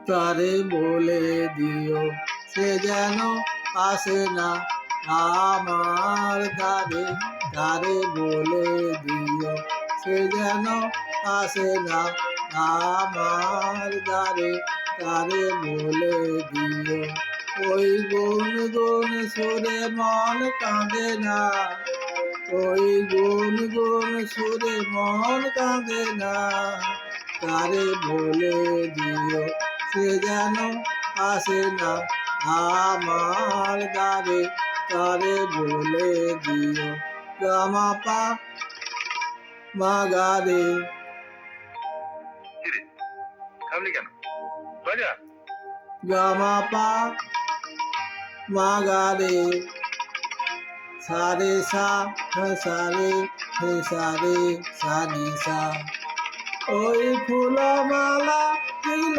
তারে বলে দিও সে যেন আসে না আমার দ্বারে। তারে বলে দিও সে যেন আসে না আমার দ্বারে। তারে বলে দিও ওই গুন গুন সুরে মন কাঁদে না। ওই গুন গুন সুরে মন কাঁদে না। তারে বলে দিও সে যেন আসে না আমার দ্বারে। তারে বলে দিও গামা পা মা গা রে। কিরে থামলি কেন? বাজা। গামা পা মা গা রে। সা রে সা সা রে সা রে সা নি সা। ওই ফুলমালা দিল